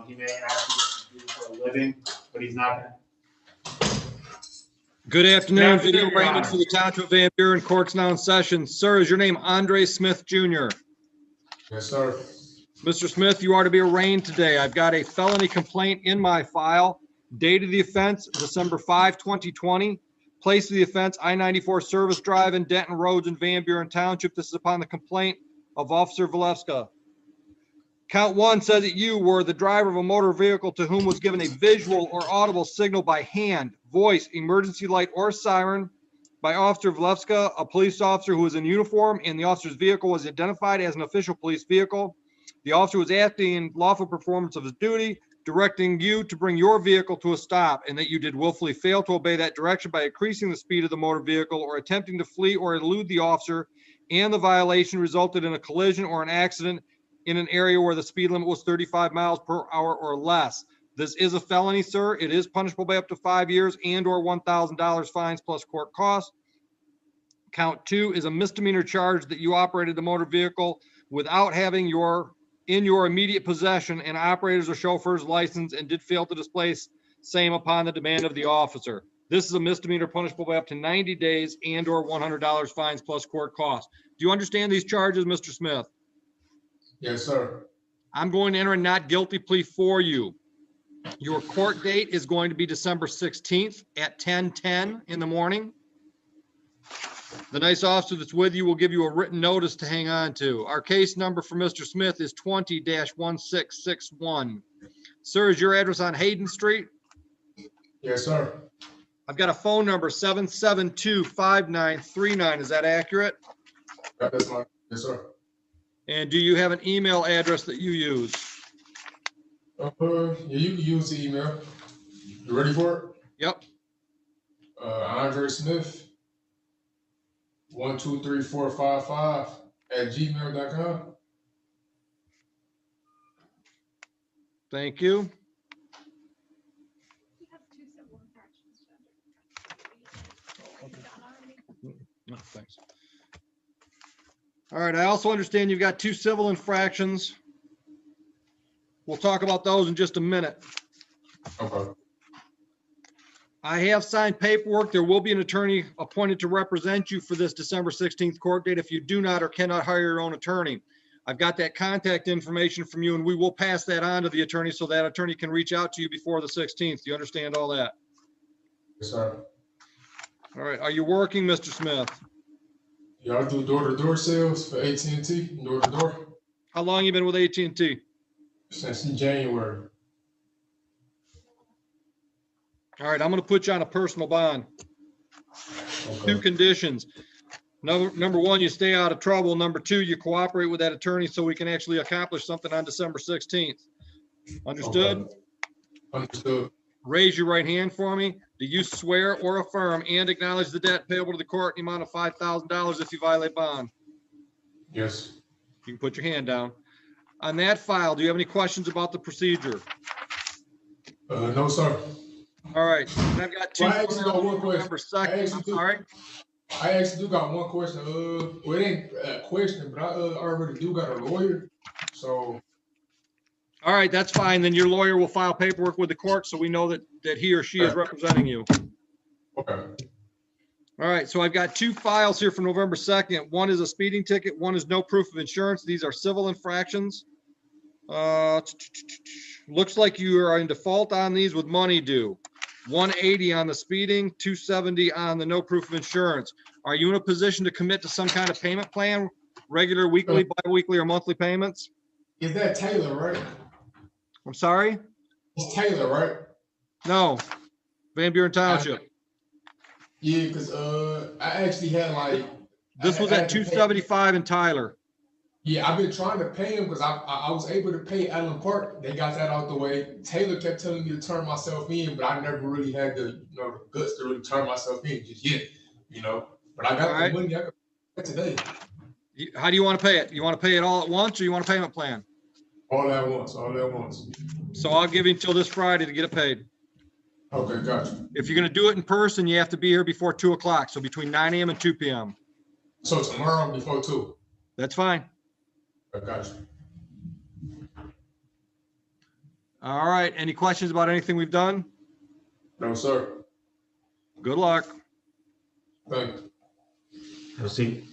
He may ask you what to do for a living, but he's not going to. Good afternoon. Good Video afternoon, arraignment for the Township of Van Buren. Court's now in session. Sir, is your name Andre Smith Jr.? Yes, sir. Mr. Smith, you are to be arraigned today. I've got a felony complaint in my file. Date of the offense, December 5, 2020. Place of the offense, I-94 Service Drive in Denton Roads in Van Buren Township. This is upon the complaint of Officer Valevska. Count one says that you were the driver of a motor vehicle to whom was given a visual or audible signal by hand, voice, emergency light, or siren by Officer Valevska, a police officer who was in uniform, and the officer's vehicle was identified as an official police vehicle. The officer was acting in lawful performance of his duty, directing you to bring your vehicle to a stop, and that you did willfully fail to obey that direction by increasing the speed of the motor vehicle or attempting to flee or elude the officer, and the violation resulted in a collision or an accident in an area where the speed limit was 35 miles per hour or less. This is a felony, sir. It is punishable by up to 5 years and or $1,000 fines plus court costs. Count two is a misdemeanor charge that you operated the motor vehicle without having in your immediate possession an operator's or chauffeur's license and did fail to display same upon the demand of the officer. This is a misdemeanor punishable by up to 90 days and or $100 fines plus court costs. Do you understand these charges, Mr. Smith? Yes, sir. I'm going to enter a not guilty plea for you. Your court date is going to be December 16th at 10:10 in the morning. The nice officer that's with you will give you a written notice to hang on to. Our case number for Mr. Smith is 20-1661. Sir, is your address on Hayden Street? Yes, sir. I've got a phone number, 772-5939. Is that accurate? That's mine. Yes, sir. And do you have an email address that you use? Yeah, you can use the email. You ready for it? Yep. Andre Smith 123455 @gmail.com. Thank you. No, thanks. All right, I also understand you've got 2 civil infractions. We'll talk about those in just a minute. Okay. I have signed paperwork. There will be an attorney appointed to represent you for this December 16th court date if you do not or cannot hire your own attorney. I've got that contact information from you, and we will pass that on to the attorney so that attorney can reach out to you before the 16th. Do you understand all that? Yes, sir. All right, are you working, Mr. Smith? Y'all do door-to-door sales for AT&T, door-to-door? How long you been with AT&T? Since January. All right, I'm going to put you on a personal bond. Okay. 2 conditions. Number one, you stay out of trouble. Number 2, you cooperate with that attorney so we can actually accomplish something on December 16th. Understood? Okay. Understood. Raise your right hand for me. Do you swear or affirm and acknowledge the debt payable to the court in the amount of $5,000 if you violate bond? Yes. You can put your hand down. On that file, do you have any questions about the procedure? No, sir. All right. And I've got 2. Well, I actually got one question. November 2nd. I'm sorry. I actually do got one question. Well, it ain't a question, but I already do got a lawyer. So. All right, that's fine. Then your lawyer will file paperwork with the court so we know that he or she is representing you. Okay. All right, so I've got 2 files here for November 2nd. One is a speeding ticket. One is no proof of insurance. These are civil infractions. Looks like you are in default on these with money due. 180 on the speeding, 270 on the no proof of insurance. Are you in a position to commit to some kind of payment plan? Regular, weekly, bi-weekly, or monthly payments? Is that Taylor, right? I'm sorry? It's Taylor, right? No, Van Buren Township. Yeah, because I actually had like. This was at 275 in Tyler. Yeah, I've been trying to pay him because I was able to pay Allen Park. They got that out the way. Taylor kept telling me to turn myself in, but I never really had the the guts to really turn myself in just yet, But I got the money. I got it today. How do you want to pay it? You want to pay it all at once, or you want a payment plan? All at once. All at once. So I'll give you until this Friday to get it paid. Okay, gotcha. If you're going to do it in person, you have to be here before 2 o'clock. So between 9 a.m. and 2 p.m. So tomorrow before 2. That's fine. I got you. All right. Any questions about anything we've done? No, sir. Good luck. Thank you. Have a seat.